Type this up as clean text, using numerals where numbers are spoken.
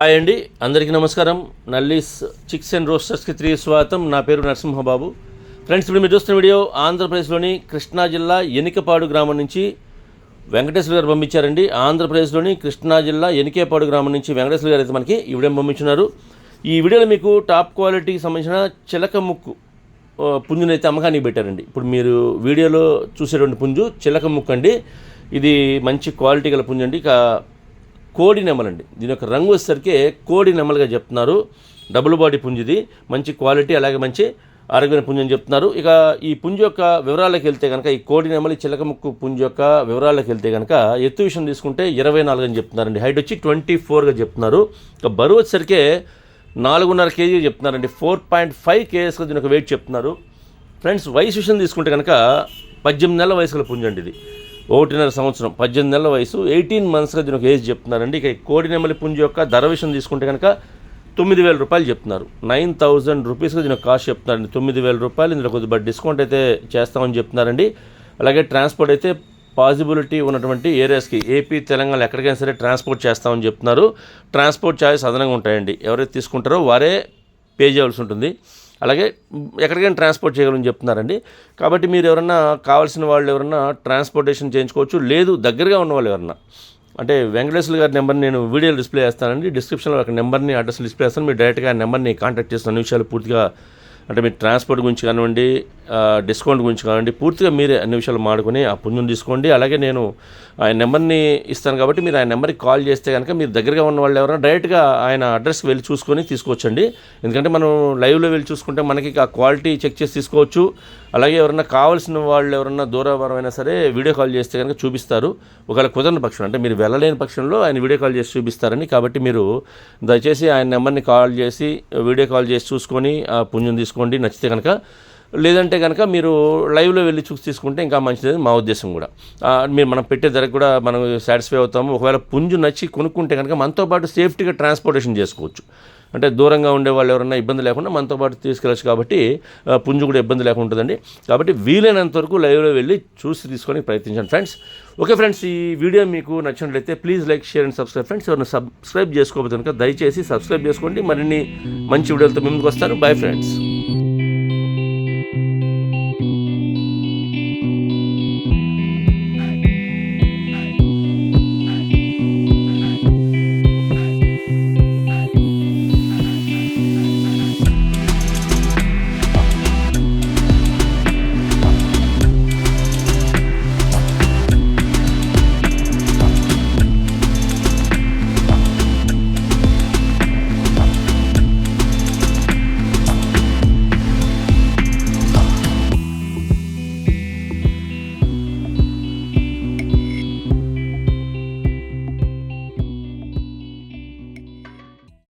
Hi అండి, అందరికీ నమస్కారం. నల్లీస్ చిక్స్ అండ్ రోస్టర్స్కి తిరిగి స్వాగతం. నా పేరు నరసింహబాబు. ఫ్రెండ్స్, ఇప్పుడు మీరు చూస్తున్న వీడియో ఆంధ్రప్రదేశ్లోని కృష్ణా జిల్లా ఎనికేపాడు గ్రామం నుంచి వెంకటేశ్వర గారు పంపించారండి. ఆంధ్రప్రదేశ్లోని కృష్ణా జిల్లా ఎనికేపాడు గ్రామం నుంచి వెంకటేశ్వర గారు అయితే మనకి ఈ వీడియో పంపించున్నారు. ఈ వీడియోలో మీకు టాప్ క్వాలిటీకి సంబంధించిన చిలక ముక్కు పుంజుని అయితే అమ్మకానికి పెట్టారండి. ఇప్పుడు మీరు వీడియోలో చూసేటువంటి పుంజు చిలక ముక్కు అండి. ఇది మంచి క్వాలిటీ గల పుంజు అండి. కోడి నెమలండి. దీని యొక్క రంగు వచ్చేసరికి కోడి నెమలుగా చెప్తున్నారు. డబుల్ బాడీ పుంజుది, మంచి క్వాలిటీ, అలాగే మంచి ఆరోగ్యమైన పుంజు అని చెప్తున్నారు. ఇక ఈ పుంజు యొక్క వివరాలకు వెళ్తే కనుక, ఈ కోడి నెమలి చిలక ముక్కు పుంజు యొక్క వివరాలకు వెళ్తే కనుక, ఎత్తు విషయం తీసుకుంటే 24 అని చెప్తున్నారండి. హైట్ వచ్చి 24గా చెప్తున్నారు. ఇక బరువు వచ్చేసరికి 4.5 కేజీ చెప్తున్నారండి. 4.5 కేజీస్గా దీని యొక్క వెయిట్ చెప్తున్నారు. ఫ్రెండ్స్, వయసు విషయం తీసుకుంటే కనుక 18 నెలల వయసు గల పుంజు అండి. ఇది 1.5 సంవత్సరం, 18 నెలల వయసు, 18 మంత్స్గా దీని ఒక ఏజ్ చెప్తున్నారండి. ఇక కోడి నెమలి పుంజు యొక్క ధర విషయం తీసుకుంటే కనుక 9,000 రూపాయలు చెప్తున్నారు. 9,000 రూపీస్గా దీని కాస్ట్ చెప్తున్నారండి. 9,000 రూపాయలు. ఇందులో కొద్దిగా డిస్కౌంట్ అయితే చేస్తామని చెప్తున్నారండి. అలాగే ట్రాన్స్పోర్ట్ అయితే పాసిబిలిటీ ఉన్నటువంటి ఏరియాస్కి, ఏపీ తెలంగాణ ఎక్కడికైనా సరే ట్రాన్స్పోర్ట్ చేస్తామని చెప్తున్నారు. ట్రాన్స్పోర్ట్ ఛార్జెస్ అదనంగా ఉంటాయండి. ఎవరైతే తీసుకుంటారో వారే పే చేయాల్సి ఉంటుంది. అలాగే ఎక్కడికైనా ట్రాన్స్పోర్ట్ చేయగలని చెప్తున్నారండి. కాబట్టి మీరు ఎవరన్నా కావాల్సిన వాళ్ళు ఎవరన్నా ట్రాన్స్పోర్టేషన్ చేయించుకోవచ్చు. లేదు దగ్గరగా ఉన్న వాళ్ళు ఎవరన్నా, అంటే వెంకటేశ్వర గారి నెంబర్ని నేను వీడియోలో డిస్ప్లే చేస్తానండి. డిస్క్రిప్షన్లో ఒక నెంబర్ని, అడ్రస్ డిస్ప్లే చేస్తాను. మీరు డైరెక్ట్గా ఆ నెంబర్ని కాంటాక్ట్ చేస్తున్న అన్ని విషయాలు పూర్తిగా, అంటే మీరు ట్రాన్స్పోర్ట్ గురించి కానివ్వండి, డిస్కౌంట్ గురించి కానివ్వండి, పూర్తిగా మీరే అన్ని విషయాలు మాడుకొని ఆ పుంజుని తీసుకోండి. అలాగే నేను ఆయన నెంబర్ని ఇస్తాను కాబట్టి మీరు ఆయన నెంబర్కి కాల్ చేస్తే కనుక మీరు దగ్గరగా ఉన్న వాళ్ళు ఎవరైనా డైరెక్ట్గా ఆయన అడ్రస్కి వెళ్ళి చూసుకొని తీసుకోవచ్చండి. ఎందుకంటే మనం లైవ్లో వెళ్ళి చూసుకుంటే మనకి ఆ క్వాలిటీ చెక్ చేసి తీసుకోవచ్చు. అలాగే ఎవరైనా కావాల్సిన వాళ్ళు ఎవరైనా దూరభారమైనా సరే వీడియో కాల్ చేస్తే కనుక చూపిస్తారు. ఒకవేళ కుదరని పక్షం, అంటే మీరు వెళ్ళలేని పక్షంలో ఆయన వీడియో కాల్ చేసి చూపిస్తారని. కాబట్టి మీరు దయచేసి ఆయన నెంబర్ని కాల్ చేసి వీడియో కాల్ చేసి చూసుకొని ఆ పుంజుని తీసుకోండి నచ్చితే కనుక. లేదంటే కనుక మీరు లైవ్లో వెళ్ళి చూసి తీసుకుంటే ఇంకా మంచిది, మా ఉద్దేశం కూడా. మనం పెట్టే ధరకు కూడా మనం సాటిస్ఫై అవుతాము. ఒకవేళ పుంజు నచ్చి కొనుక్కుంటే కనుక మనతో పాటు సేఫ్టీగా ట్రాన్స్పోర్టేషన్ చేసుకోవచ్చు. అంటే దూరంగా ఉండే వాళ్ళు ఎవరన్నా ఇబ్బంది లేకుండా మనతో పాటు తీసుకెళ్ళచ్చు. కాబట్టి పుంజు కూడా ఇబ్బంది లేకుండా ఉంటుందండి. కాబట్టి వీలైనంత వరకు లైవ్లో వెళ్ళి చూసి తీసుకొని ప్రయత్నించండి ఫ్రెండ్స్. ఓకే ఫ్రెండ్స్, ఈ వీడియో మీకు నచ్చినట్లయితే please like, share and subscribe friends. ఎవరైనా సబ్స్క్రైబ్ చేసుకోకపోతే కనుక దయచేసి సబ్స్క్రైబ్ చేసుకోండి. మరిన్ని మంచి వీడియోలతో ముందుకు వస్తాను. Bye friends.